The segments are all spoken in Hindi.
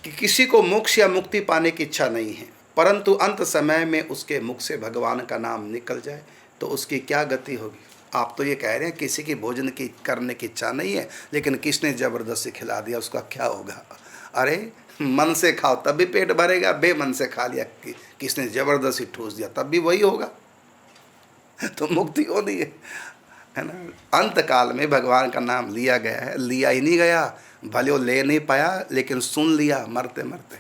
कि किसी को मोक्ष या मुक्ति पाने की इच्छा नहीं है, परंतु अंत समय में उसके मुख से भगवान का नाम निकल जाए तो उसकी क्या गति होगी। आप तो ये कह रहे हैं किसी की भोजन की करने की इच्छा नहीं है, लेकिन किसने ज़बरदस्ती खिला दिया उसका क्या होगा। अरे मन से खाओ तब भी पेट भरेगा, बेमन से खा लिया किसने ज़बरदस्ती ठूस दिया तब भी वही होगा। तो मुक्ति होनी है ना। अंत काल में भगवान का नाम लिया गया है, लिया ही नहीं गया, भले वो ले नहीं पाया लेकिन सुन लिया मरते मरते।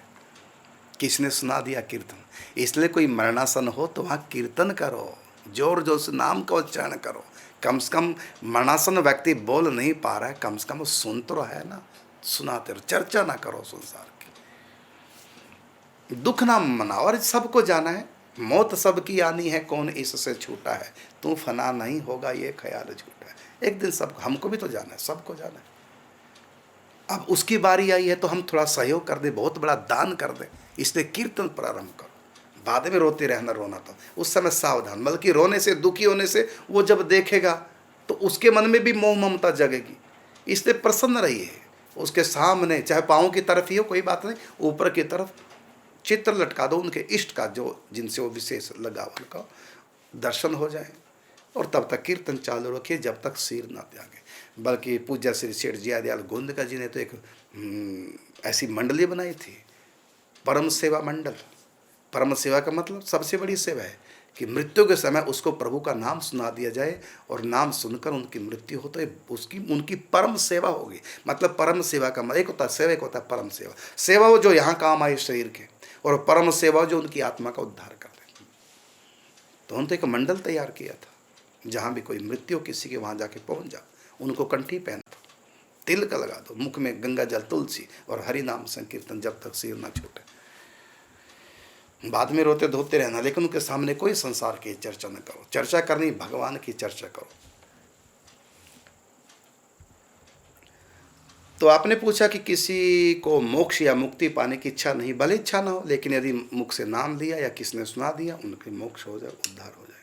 किसने सुना दिया कीर्तन। इसलिए कोई मरणासन हो तो वहाँ कीर्तन करो, जोर जोर से नाम का उच्चारण करो। कम से कम मरणासन व्यक्ति बोल नहीं पा रहा है, कम से कम वो सुन तो रहा है ना, सुनाते रहो, चर्चा ना करो संसार की, दुख ना मनाओ। और सबको जाना है, मौत सबकी आनी है, कौन इससे छूटा है, तू फना नहीं होगा ये ख्याल झूठा है। एक दिन सब, हमको भी तो जाना है, सबको जाना है। अब उसकी बारी आई है तो हम थोड़ा सहयोग कर दें, बहुत बड़ा दान कर दें, इसलिए कीर्तन प्रारंभ करो। बाद में रोते रहना, रोना तो उस समय सावधान, बल्कि रोने से, दुखी होने से वो जब देखेगा तो उसके मन में भी मोह ममता जगेगी। इसलिए प्रसन्न रहिए उसके सामने, चाहे पाँव की तरफ ही हो कोई बात नहीं, ऊपर की तरफ चित्र लटका दो उनके इष्ट का, जो जिनसे वो विशेष लगाव, उनका दर्शन हो जाए। और तब तक कीर्तन चालू रखिए जब तक सिर ना त्यागे। बल्कि पूज्य श्री सेठ जियादयाल गोंदका जी ने तो एक ऐसी मंडली बनाई थी, परम सेवा मंडल। परम सेवा का मतलब सबसे बड़ी सेवा है कि मृत्यु के समय उसको प्रभु का नाम सुना दिया जाए, और नाम सुनकर उनकी मृत्यु हो तो उसकी उनकी परम सेवा होगी। मतलब परम सेवा का मतलब एक होता है सेवा, एक होता है परम सेवा। सेवा वो जो यहाँ काम आए शरीर के, और परम सेवा जो उनकी आत्मा का उद्धार कर दे। तो उन्होंने तो एक मंडल तैयार किया था, जहाँ भी कोई मृत्यु किसी के वहाँ जाके पहुँच जाओ, उनको कंठी पहन दो, तिलक लगा दो, मुख में गंगा जल तुलसी और हरि नाम संकीर्तन जब तक सिर न छूटे। बाद में रोते धोते रहना, लेकिन उनके सामने कोई संसार की चर्चा न करो। चर्चा करनी भगवान की चर्चा करो। तो आपने पूछा कि किसी को मोक्ष या मुक्ति पाने की इच्छा नहीं, भले इच्छा ना हो, लेकिन यदि मुख से नाम लिया या किसने सुना दिया, उनके मोक्ष हो जाए, उद्धार हो जाए।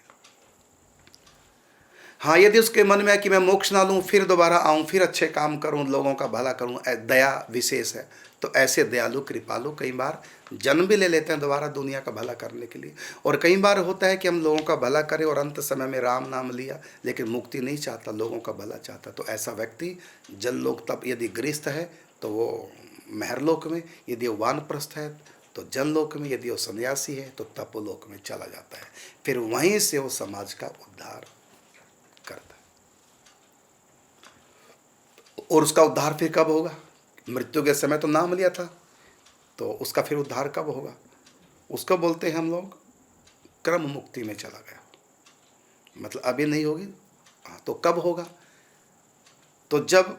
हाँ, यदि उसके मन में है कि मैं मोक्ष ना लूँ, फिर दोबारा आऊँ, फिर अच्छे काम करूँ, लोगों का भला करूँ, दया विशेष है, तो ऐसे दयालु कृपालु कई बार जन्म भी ले लेते हैं दोबारा दुनिया का भला करने के लिए। और कई बार होता है कि हम लोगों का भला करें और अंत समय में राम नाम लिया, लेकिन मुक्ति नहीं चाहता, लोगों का भला चाहता, तो ऐसा व्यक्ति जललोक, तब यदि गृहस्थ है तो वो महरलोक में, यदि वो वानप्रस्थ है तो जनलोक में, यदि वो सन्यासी है तो तपोलोक में चला जाता है। फिर वहीं से वो समाज का उद्धार करता है। और उसका उद्धार फिर कब होगा? मृत्यु के समय तो नाम लिया था, तो उसका फिर उद्धार कब होगा? उसको बोलते हैं हम लोग क्रम मुक्ति में चला गया। मतलब अभी नहीं होगी, हाँ, तो कब होगा? तो जब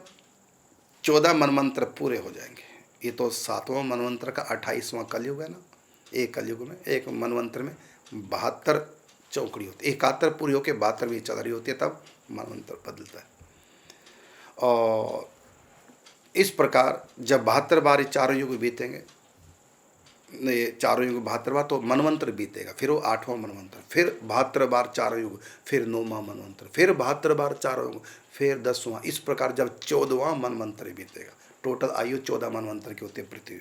14 मनवंतर पूरे हो जाएंगे। ये तो 7वां मनवंतर का 28वां कलयुग है ना। एक कलयुग में, एक मनवंतर में 72 चौकड़ी होती है, 71 पूरी होकर 72वीं चल रही होती है, तब मनवंतर बदलता है। और इस प्रकार जब 72 बार ये चारों युग बीतेंगे, ये चारों युग 72 बार, तो मनवंतर बीतेगा, फिर वो 8वां मनवंतर, फिर 72 बार चारों युग, फिर 9वां मनवंतर, फिर 72 बार चारों युग, फिर 10वां। इस प्रकार जब 14वां मनवंतर बीतेगा, टोटल आयु 14 मनवंतर की होती है पृथ्वी।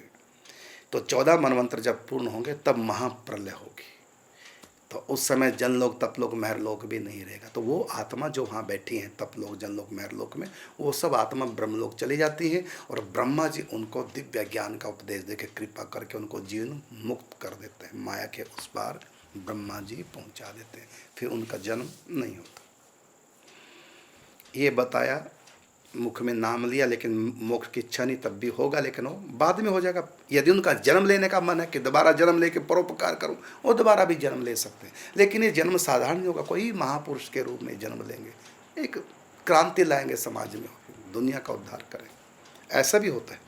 तो 14 मनवंतर जब पूर्ण होंगे तब महाप्रलय होगी। तो उस समय जनलोक, तपलोक, महरलोक भी नहीं रहेगा। तो वो आत्मा जो वहाँ बैठी हैं तपलोक, जनलोक, महरलोक में, वो सब आत्मा ब्रह्मलोक चली जाती है, और ब्रह्मा जी उनको दिव्य ज्ञान का उपदेश देकर कृपा करके उनको जीवन मुक्त कर देते हैं। माया के उस पार ब्रह्मा जी पहुँचा देते हैं, फिर उनका जन्म नहीं होता। ये बताया, मुख में नाम लिया लेकिन मोक्ष की इच्छा नहीं, तब भी होगा, लेकिन वो बाद में हो जाएगा। यदि उनका जन्म लेने का मन है कि दोबारा जन्म लेके परोपकार करूं, वो दोबारा भी जन्म ले सकते हैं। लेकिन ये जन्म साधारण नहीं होगा, कोई महापुरुष के रूप में जन्म लेंगे, एक क्रांति लाएंगे समाज में, दुनिया का उद्धार करें, ऐसा भी होता है।